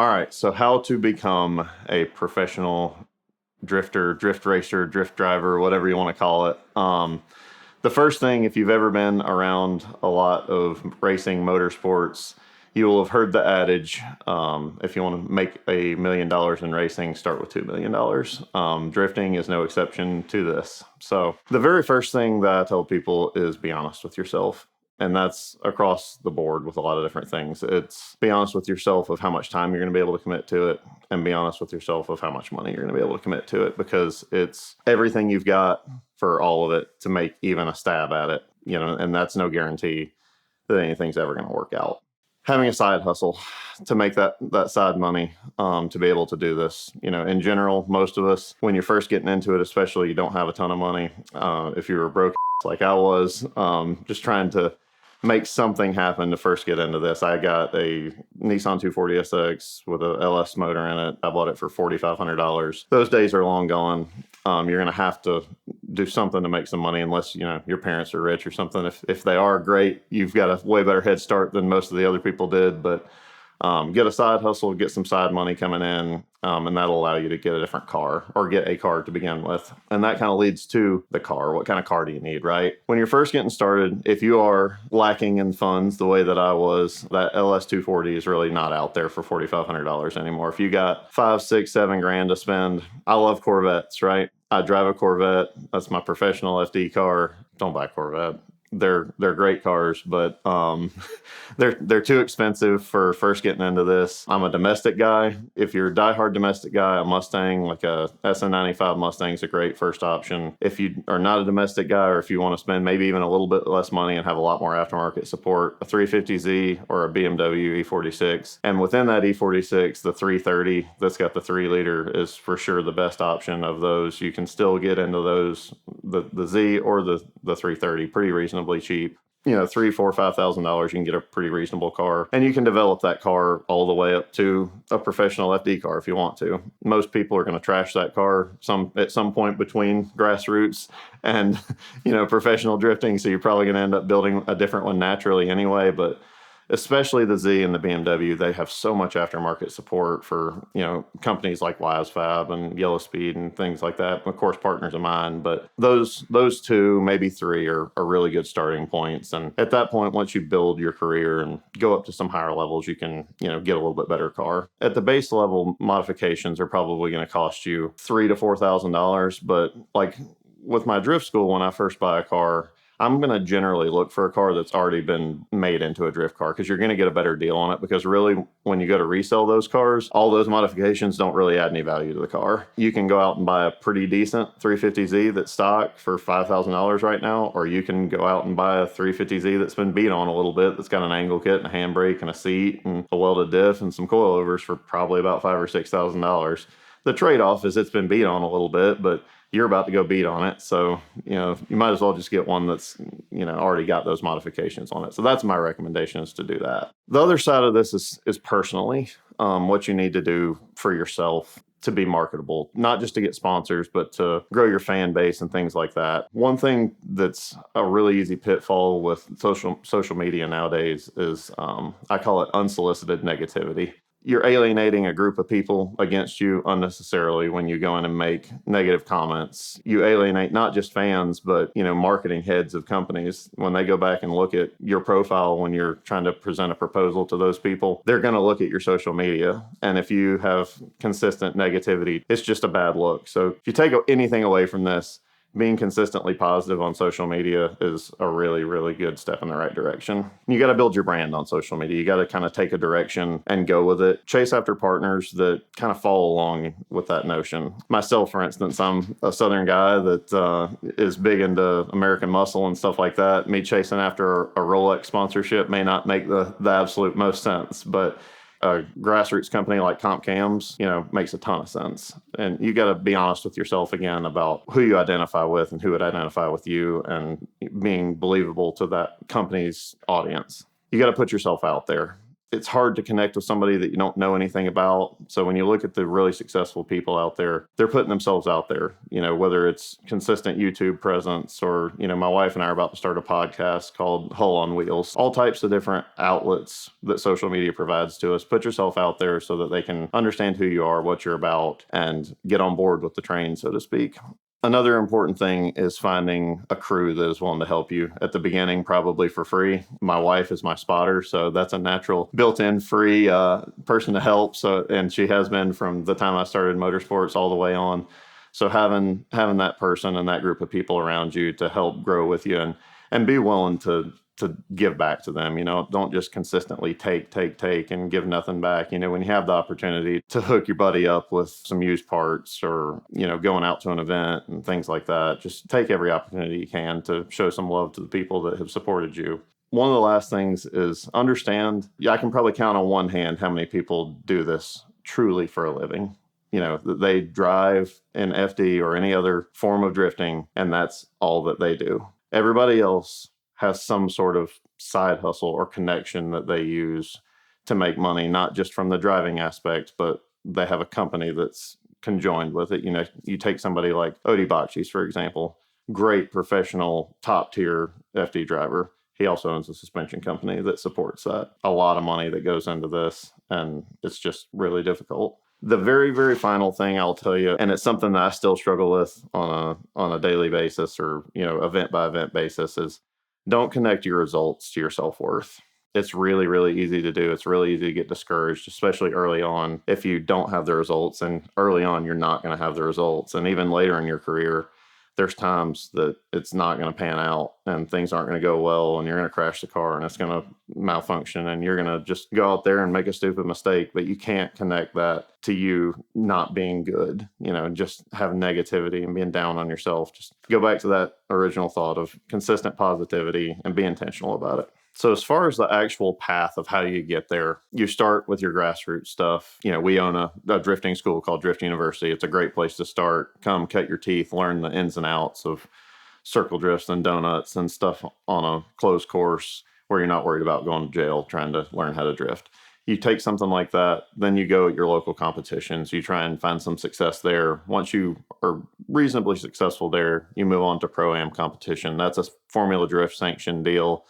All right, so how to become a professional drifter, drift racer, drift driver, whatever you want to call it. The first thing, if you've ever been around a lot of racing motorsports, you will have heard the adage, if you want to make $1 million in racing, start with $2 million. Drifting is no exception to this. So the very first thing that I tell people is be honest with yourself. And that's across the board with a lot of different things. It's be honest with yourself of how much time you're going to be able to commit to it, and be honest with yourself of how much money you're going to be able to commit to it, because it's everything you've got for all of it to make even a stab at it, and that's no guarantee that anything's ever going to work out. Having a side hustle to make that side money, to be able to do this. In general, most of us, when you're first getting into it, especially, you don't have a ton of money. If you were broke like I was, just trying to make something happen to first get into this. I got a Nissan 240SX with a LS motor in it. I bought it for $4,500. Those days are long gone. You're going to have to do something to make some money, unless, your parents are rich or something. If they are, great. You've got a way better head start than most of the other people did, but get a side hustle, get some side money coming in, and that'll allow you to get a different car, or get a car to begin with. And that kind of leads to the car. What kind of car do you need, right? When you're first getting started, if you are lacking in funds the way that I was, that LS 240 is really not out there for $4,500 anymore. If you got 5, 6, 7 grand to spend, I love Corvettes, right? I drive a Corvette. That's my professional FD car. Don't buy a Corvette. They're great cars, but they're too expensive for first getting into this. I'm a domestic guy. If you're a diehard domestic guy, a Mustang, like a SN95 Mustang, is a great first option. If you are not a domestic guy, or if you want to spend maybe even a little bit less money and have a lot more aftermarket support, a 350Z or a BMW E46. And within that E46, the 330 that's got the 3-liter is for sure the best option of those. You can still get into those, the Z or the 330, pretty reasonably cheap. $3,000, $4,000, $5,000, you can get a pretty reasonable car, and you can develop that car all the way up to a professional FD car if you want to. Most people are going to trash that car at some point between grassroots and professional drifting, so you're probably going to end up building a different one naturally anyway. But especially the Z and the BMW, they have so much aftermarket support for, companies like WiseFab and Yellow Speed and things like that. Of course, partners of mine, but those 2, maybe 3 are really good starting points. And at that point, once you build your career and go up to some higher levels, you can, get a little bit better car. At the base level, modifications are probably going to cost you $3,000 to $4,000. But like with my drift school, when I first buy a car, I'm going to generally look for a car that's already been made into a drift car, because you're going to get a better deal on it. Because really, when you go to resell those cars, all those modifications don't really add any value to the car. You can go out and buy a pretty decent 350Z that's stock for $5,000 right now, or you can go out and buy a 350Z that's been beat on a little bit, that's got an angle kit and a handbrake and a seat and a welded diff and some coilovers for probably about $5,000 or $6,000. The trade-off is it's been beat on a little bit, but you're about to go beat on it. So, you might as well just get one that's, already got those modifications on it. So that's my recommendation, is to do that. The other side of this is personally, what you need to do for yourself to be marketable, not just to get sponsors, but to grow your fan base and things like that. One thing that's a really easy pitfall with social media nowadays is, I call it unsolicited negativity. You're alienating a group of people against you unnecessarily when you go in and make negative comments. You alienate not just fans, but, marketing heads of companies. When they go back and look at your profile when you're trying to present a proposal to those people, they're going to look at your social media. And if you have consistent negativity, it's just a bad look. So if you take anything away from this, being consistently positive on social media is a really, really good step in the right direction. You got to build your brand on social media. You got to kind of take a direction and go with it. Chase after partners that kind of follow along with that notion. Myself, for instance, I'm a Southern guy that is big into American muscle and stuff like that. Me chasing after a Rolex sponsorship may not make the absolute most sense, but a grassroots company like Comp Cams, makes a ton of sense. And you got to be honest with yourself again about who you identify with and who would identify with you, and being believable to that company's audience. You got to put yourself out there. it's hard to connect with somebody that you don't know anything about. So when you look at the really successful people out there, they're putting themselves out there, whether it's consistent YouTube presence or, my wife and I are about to start a podcast called Hull on Wheels, all types of different outlets that social media provides to us. Put yourself out there so that they can understand who you are, what you're about, and get on board with the train, so to speak. Another important thing is finding a crew that is willing to help you at the beginning, probably for free. My wife is my spotter, so that's a natural built-in free person to help. So, and she has been from the time I started motorsports all the way on. So having that person and that group of people around you to help grow with you and be willing to give back to them, don't just consistently take and give nothing back. When you have the opportunity to hook your buddy up with some used parts or, going out to an event and things like that, just take every opportunity you can to show some love to the people that have supported you. One of the last things is understand, I can probably count on one hand how many people do this truly for a living. They drive in FD or any other form of drifting, and that's all that they do. Everybody else has some sort of side hustle or connection that they use to make money, not just from the driving aspect, but they have a company that's conjoined with it. You take somebody like Odie Bacchis, for example, great professional top tier FD driver. He also owns a suspension company that supports that. A lot of money that goes into this, and it's just really difficult. The very, very final thing I'll tell you, and it's something that I still struggle with on a daily basis or, event by event basis, is don't connect your results to your self-worth. It's really, really easy to do. It's really easy to get discouraged, especially early on, if you don't have the results. And early on, you're not going to have the results. And even later in your career, there's times that it's not going to pan out and things aren't going to go well and you're going to crash the car and it's going to malfunction and you're going to just go out there and make a stupid mistake. But you can't connect that to you not being good, just have negativity and being down on yourself. Just go back to that original thought of consistent positivity and be intentional about it. So as far as the actual path of how you get there, you start with your grassroots stuff. We own a drifting school called Drift University. It's a great place to start. Come cut your teeth, learn the ins and outs of circle drifts and donuts and stuff on a closed course where you're not worried about going to jail trying to learn how to drift. You take something like that, then you go at your local competitions. You try and find some success there. Once you are reasonably successful there, you move on to Pro-Am competition. That's a Formula Drift sanctioned deal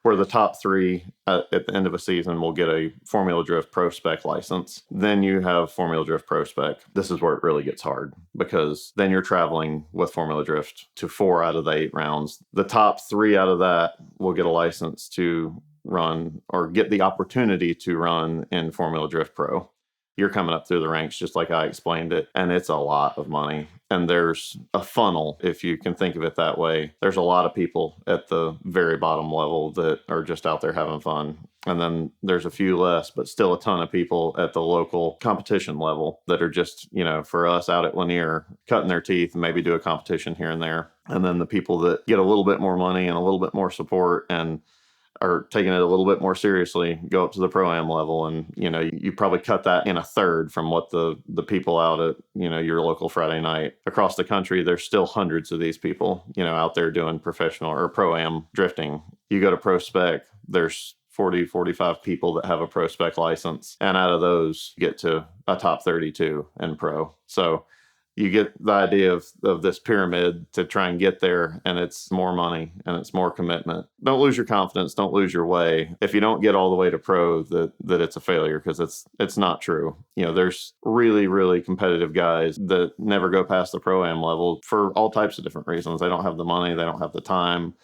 where the top three at the end of a season will get a Formula Drift Pro Spec license. Then you have Formula Drift Pro Spec. This is where it really gets hard because then you're traveling with Formula Drift to 4 out of the 8 rounds. The top 3 out of that will get a license to run or get the opportunity to run in Formula Drift Pro. You're coming up through the ranks just like I explained it, and it's a lot of money. And there's a funnel, if you can think of it that way. There's a lot of people at the very bottom level that are just out there having fun. And then there's a few less, but still a ton of people at the local competition level that are just, for us out at Lanier, cutting their teeth and maybe do a competition here and there. And then the people that get a little bit more money and a little bit more support and are taking it a little bit more seriously, go up to the Pro-Am level. And, you probably cut that in a third from what the people out at, your local Friday night. Across the country, there's still hundreds of these people, out there doing professional or Pro-Am drifting. You go to Pro Spec, there's 40, 45 people that have a Pro Spec license. And out of those, you get to a top 32 in Pro. So you get the idea of this pyramid to try and get there, and it's more money and it's more commitment. Don't lose your confidence. Don't lose your way. If you don't get all the way to pro, that it's a failure, because it's not true. There's really, really competitive guys that never go past the Pro-Am level for all types of different reasons. They don't have the money. They don't have the time.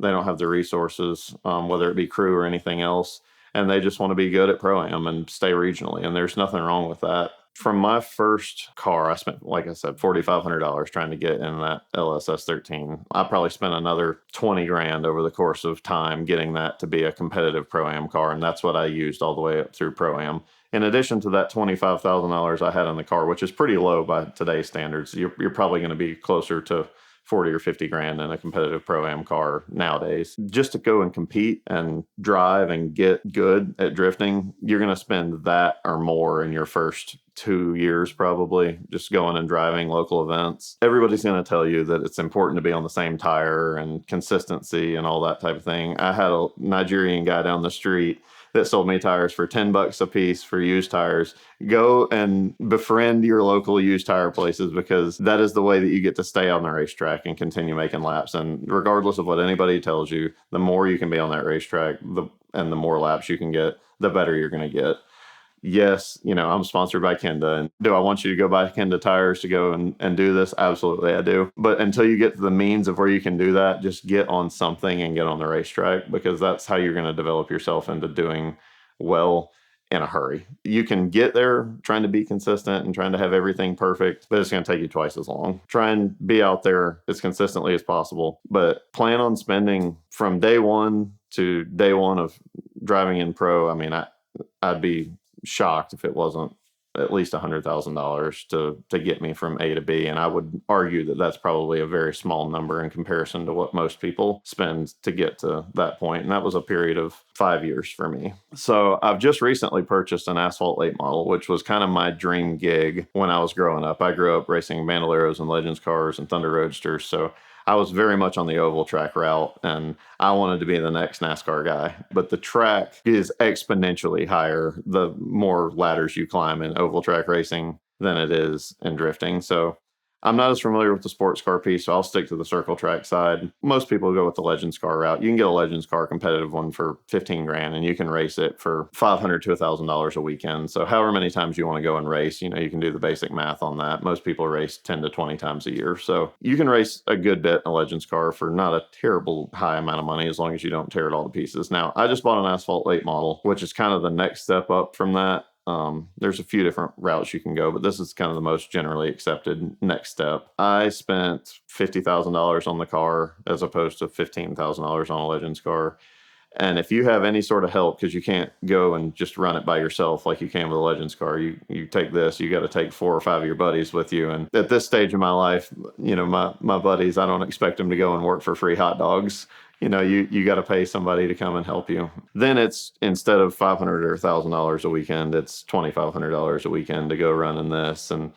They don't have the resources, whether it be crew or anything else. And they just want to be good at Pro-Am and stay regionally. And there's nothing wrong with that. From my first car, I spent, like I said, $4,500 trying to get in that LSS 13. I probably spent another $20,000 over the course of time getting that to be a competitive Pro-Am car, and that's what I used all the way up through Pro-Am. In addition to that $25,000 I had in the car, which is pretty low by today's standards, you're probably going to be closer to 40 or 50 grand in a competitive Pro-Am car nowadays. Just to go and compete and drive and get good at drifting, you're going to spend that or more in your first 2 years, probably, just going and driving local events. Everybody's going to tell you that it's important to be on the same tire and consistency and all that type of thing. I had a Nigerian guy down the street that sold me tires for $10 a piece for used tires. Go and befriend your local used tire places, because that is the way that you get to stay on the racetrack and continue making laps. And regardless of what anybody tells you, the more you can be on that racetrack, and the more laps you can get, the better you're going to get. Yes, I'm sponsored by Kenda. And do I want you to go buy Kenda tires to go and do this? Absolutely, I do. But until you get to the means of where you can do that, just get on something and get on the racetrack, because that's how you're going to develop yourself into doing well in a hurry. You can get there trying to be consistent and trying to have everything perfect, but it's going to take you twice as long. Try and be out there as consistently as possible, but plan on spending from day one to day one of driving in pro. I mean, I'd be shocked if it wasn't at least $100,000 to get me from A to B. And I would argue that that's probably a very small number in comparison to what most people spend to get to that point. And that was a period of 5 years for me. So I've just recently purchased an asphalt late model, which was kind of my dream gig when I was growing up. I grew up racing Bandoleros and Legends cars and Thunder Roadsters. So I was very much on the oval track route, and I wanted to be the next NASCAR guy. But the track is exponentially higher the more ladders you climb in oval track racing than it is in drifting. So I'm not as familiar with the sports car piece, so I'll stick to the circle track side. Most people go with the Legends car route. You can get a Legends car competitive one for 15 grand, and you can race it for $500 to $1,000 a weekend. So however many times you want to go and race, you can do the basic math on that. Most people race 10 to 20 times a year. So you can race a good bit in a Legends car for not a terrible high amount of money, as long as you don't tear it all to pieces. Now, I just bought an asphalt late model, which is kind of the next step up from that. There's a few different routes you can go, but this is kind of the most generally accepted next step. I spent $50,000 on the car as opposed to $15,000 on a Legends car. And if you have any sort of help, because you can't go and just run it by yourself like you can with a Legends car, you take this, you got to take 4 or 5 of your buddies with you. And at this stage of my life, my buddies, I don't expect them to go and work for free hot dogs. You got to pay somebody to come and help you. Then it's, instead of $500 or $1,000 a weekend, it's $2,500 a weekend to go running this. And,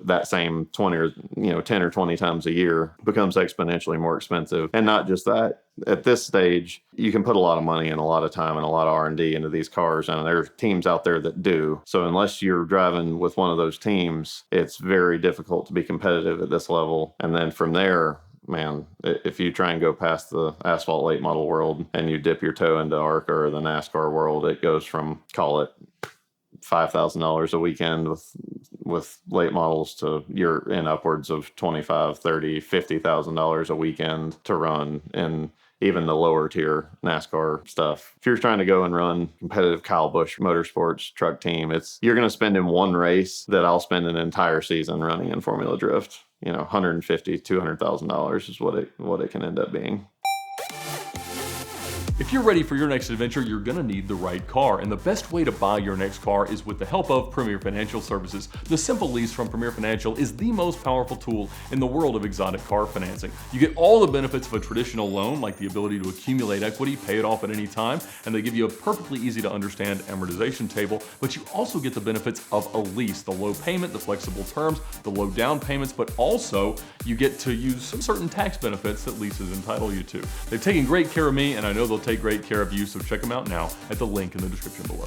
that same 20 or, 10 or 20 times a year becomes exponentially more expensive. And not just that, at this stage, you can put a lot of money and a lot of time and a lot of R&D into these cars. And there's teams out there that do. So unless you're driving with one of those teams, it's very difficult to be competitive at this level. And then from there, man, if you try and go past the asphalt late model world and you dip your toe into ARCA or the NASCAR world, it goes from, call it $5,000 a weekend with late models to you're in upwards of $25,000, $30,000, $50,000 a weekend to run in even the lower tier NASCAR stuff. If you're trying to go and run competitive Kyle Busch Motorsports truck team, you're going to spend in one race that I'll spend an entire season running in Formula Drift. $150,000, $200,000 is what it can end up being. If you're ready for your next adventure, you're gonna need the right car, and the best way to buy your next car is with the help of Premier Financial Services. The Simple Lease from Premier Financial is the most powerful tool in the world of exotic car financing. You get all the benefits of a traditional loan, like the ability to accumulate equity, pay it off at any time, and they give you a perfectly easy to understand amortization table, but you also get the benefits of a lease, the low payment, the flexible terms, the low down payments, but also you get to use some certain tax benefits that leases entitle you to. They've taken great care of me, and I know they'll take great care of you, so check them out now at the link in the description below.